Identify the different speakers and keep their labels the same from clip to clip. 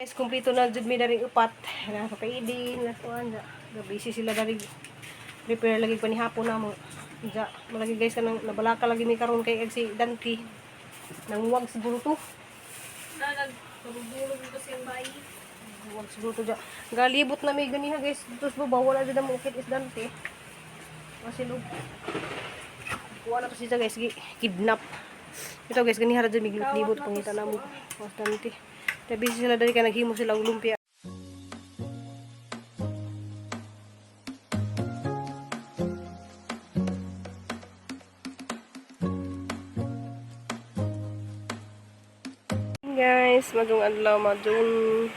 Speaker 1: Guys, kumpleto na jud mi dari upat. Na papaidin na tuan da. Busy sila dari prepare lagi pa ni hapon namo. Ja, malagi guys kanang nabalaka lagi mi karon kay si Danti. Nanguwag siguro to.
Speaker 2: Nagpabulog ko siyang bayi.
Speaker 1: Nanguwag siguro to ja. Galibot na mi ganiha guys. Tus ba wala jud mo ukit is Danti. Masilog. Kuha na to siya guys, kidnap. Ito guys, ganiha ra jud mi libot pangita namo. Was Danti. Tapi sila dari ka naghimo sila og lumpia. Guys, madung adlaw, madung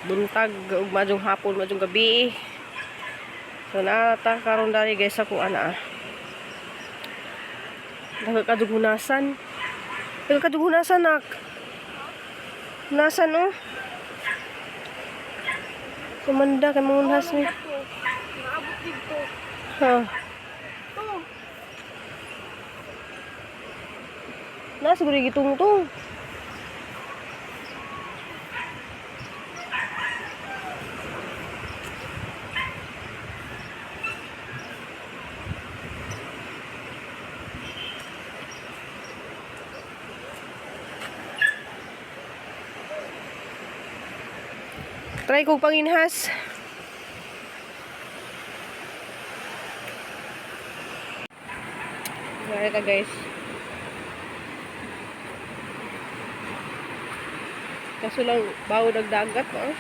Speaker 1: buntag ug madung hapon, madung gabi. So nata karon dari guys ako ana. Nagkadugunasan. Nagkadugunasan nak. Nasan oh? Kumanda kay mangunhas ni.
Speaker 2: Naabot dito.
Speaker 1: Ha.
Speaker 2: Oh,
Speaker 1: Na siguro gitungtong. Try ko panginhas. Gaya ka guys. Kaso lang bawod ang dagat oh.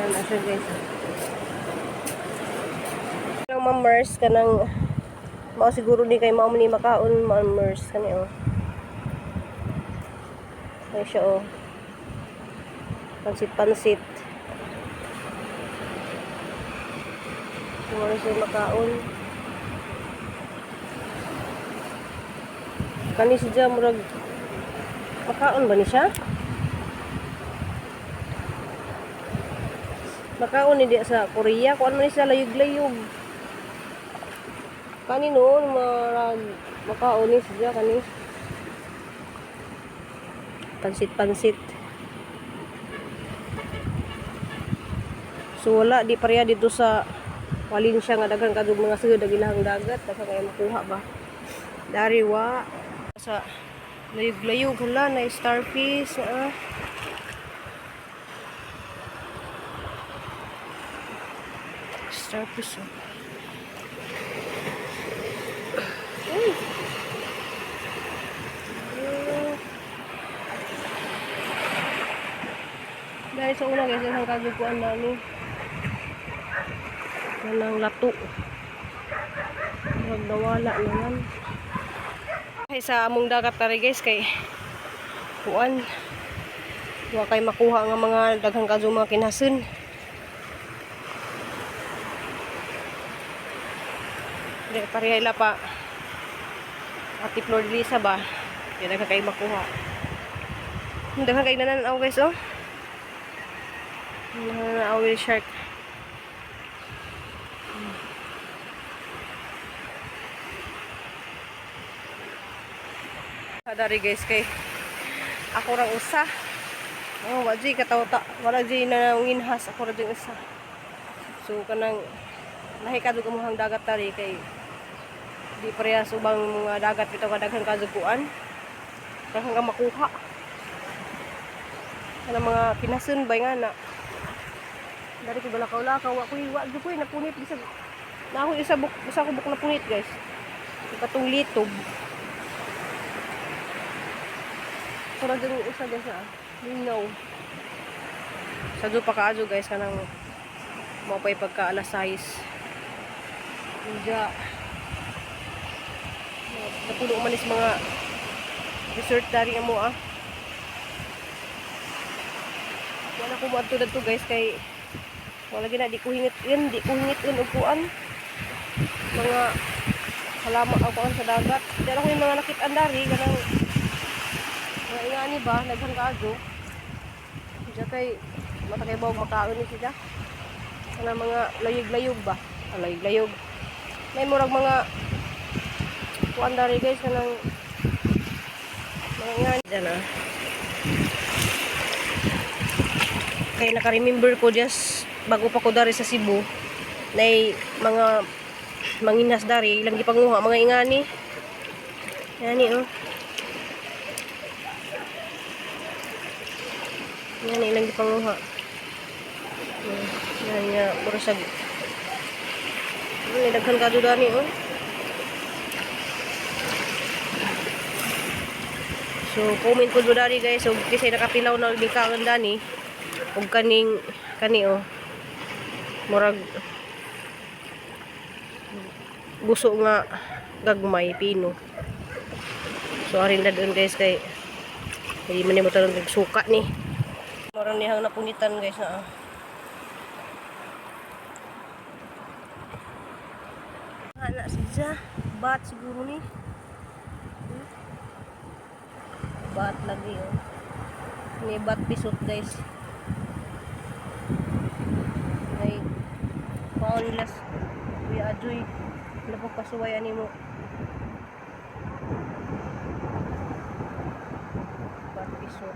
Speaker 1: Nasa guys. Kanang mamers kanang mao siguro ni kay mao ni makaon mamers kani oh. Ay siya oh. Pansit. Siguro siya makaon. Kani siya murag makaon ba ni siya? Makaon ni dia sa Korea, kuan man ni siya layog-layog. Kani noon marag makaon ni siya kani. Pansit. So wala di pareha dito sa Valencia nga daghang kadug mga sud ilahang dagat, daghang kay makuha ba. Dari wa sa layog-layog hala na starfish Starfish oh. Dahil sa una guys, ang kagupuan namin ng lato. Magdawala naman. Ay sa among dagat tari guys kay kuan. Wa kay makuha nga mga daghang kadto mga kinasun. Hindi, parehila pa. Ati Flor de Lisa ba? Hindi na kayo makuha. Hindi na kayo nananaw guys, oh. Nananaw with shark. Dari guys, kay ako rang usa. Oh, wajay katawta. Wala jay na nginhas. Ako rang usa. So, kanang lahi kadug amuhang dagat tari kay di parehas ubang mga dagat bitaw nga daghang kaduguan daghang ka makuha kana mga kinasun bay nga na dari ko balakaw-lakaw wa jud ko napunit bisag na ako isa ko buk napunit guys katong litob para dun usa guys na linaw sa do pa kaadyo guys kanang mo pay pagka alas 6 Uja. Napuno manis mga resort dari mo ah. Wala ko mo adto guys kay Wala gina di ko hingit yun upuan. Mga halaman upuan sa dagat. Di ako yung mga nakit-an dari kanang mga ingani ba naghan kaadyo. Diya kay matakay bawog makaon ni siya. Kana mga layog-layog ba? Layog-layog. May murag mga kuan dari guys kanang mga ingani diyan ah. Kaya naka-remember ko just bago pa ko dari sa Cebu na mga manginas dari ilang gipanguha mga ingani. Yani oh. Yan ilang gipanguha. Yan nga puro sag. Ni daghan kadto dani oh. So comment ko dari guys so kasi nakapilaw na bingkangan dani. Ug kani oh murag buso nga gagmay pino. So arin na doon guys kay hindi man mo tanong suka ni. Murag nihang napunitan guys na. Anak siya bat siguro ni. Bat lagi oh. Ni bat pisot guys. Ay, paulilas. Kuya Ajoy, lapok pasuwayan ni mo. Bat pisot.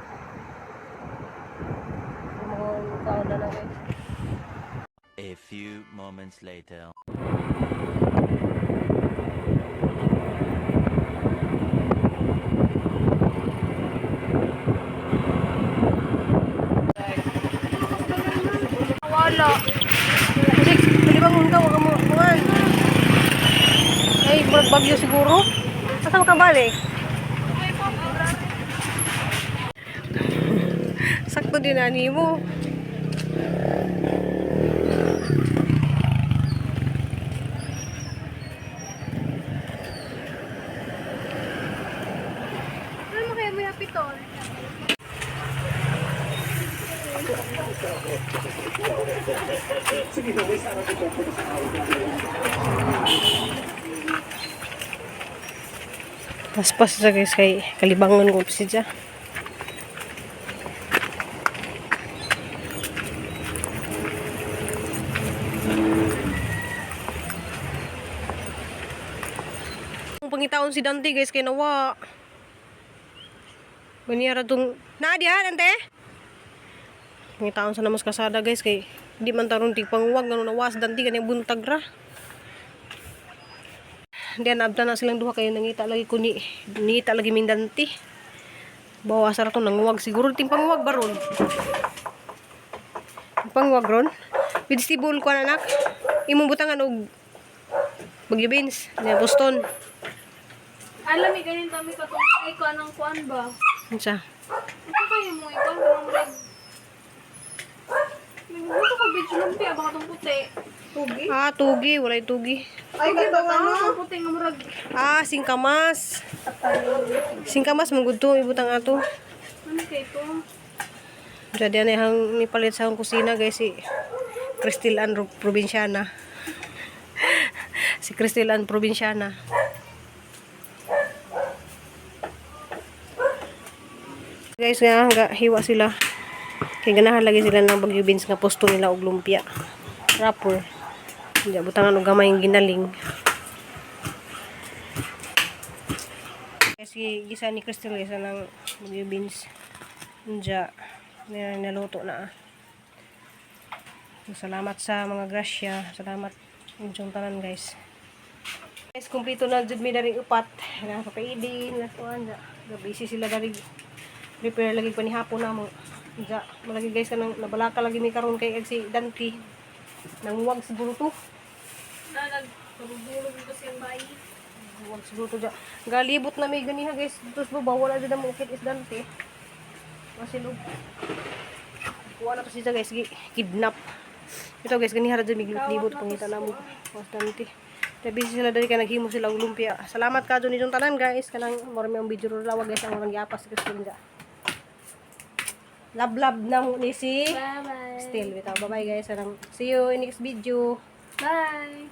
Speaker 1: Mga kaon na guys.
Speaker 3: A few moments later.
Speaker 1: Wala. Kasi pwede bang unta wag mo kuan. Ay, bagyo siguro. Saan ka balik? Sakto din ani mo.
Speaker 2: Ano mo kaya may hapitol?
Speaker 1: Paspas sa guys kay kalibangan ko si siya. Pangitaon si Dante guys kay nawa. Ganiyara tong Nadia Dante. Pangitaon sa namas kasada guys kay di man taron tig panguwag ngano nawas Dante kani buntag ra. Diyan abta na silang duha kay nangita lagi ko ni lagi ming Dante. Bawas ra to nanguwag siguro ting panguwag baron. Panguwag ron. Vegetable ko anak. Imong butangan og bagyo beans, na Boston.
Speaker 2: Alam mi ganin kami katong ikaw anang kuan ba?
Speaker 1: Unsa?
Speaker 2: Ito kaya mo ikaw anong red. Nagbuto ko bitch lumpia ba katong puti. Tugi.
Speaker 1: Ah, tugi, walay tugi.
Speaker 2: Ay katong ano? Puti nga murag.
Speaker 1: Ah, singkamas. Singkamas mangud to ibutang ato.
Speaker 2: Ano kay to?
Speaker 1: Jadi ana hang nipalit sa akong kusina guys si Cristel Ann Provinciana. Si Cristel Ann Provinciana. Guys nga hiwa sila. Kay ganahan lagi sila ng bagyo beans nga posto nila og lumpia. Wrapper. Hindi butangan og gamay ginaling. Kasi gisa ni Cristel isa ng bagyo beans. Diya naluto na. Salamat sa mga grasya. Salamat inyong tanan guys. Guys, kumpleto na jud mi dari upat. Nakapaidin, nasuan ja. Busy sila dari prepare lagi pa ni hapon namo. Ja, malagi guys kanang nabalaka lagi mi karon kay si Dante. Nanguwag siguro to.
Speaker 2: Na nagpabulog ko siyang bayi.
Speaker 1: Nanguwag siguro to ja. Galibot na may ganiha guys. Tus ba wala jud mo ukit is Dante. Masilog. Kuha na to siya guys, kidnap. Ito guys, ganiha ra jud mig libot pangita namo. Bastante. Tabi sila dari ka naghimo sila og lumpia. Salamat ka dun itong tanan guys. Kanang marami ang video ra lawag guys ang orang giapas guys kun ja. Love na ni si
Speaker 2: Bye-bye.
Speaker 1: Still. Bitaw. Bye-bye guys. See you in next video.
Speaker 2: Bye.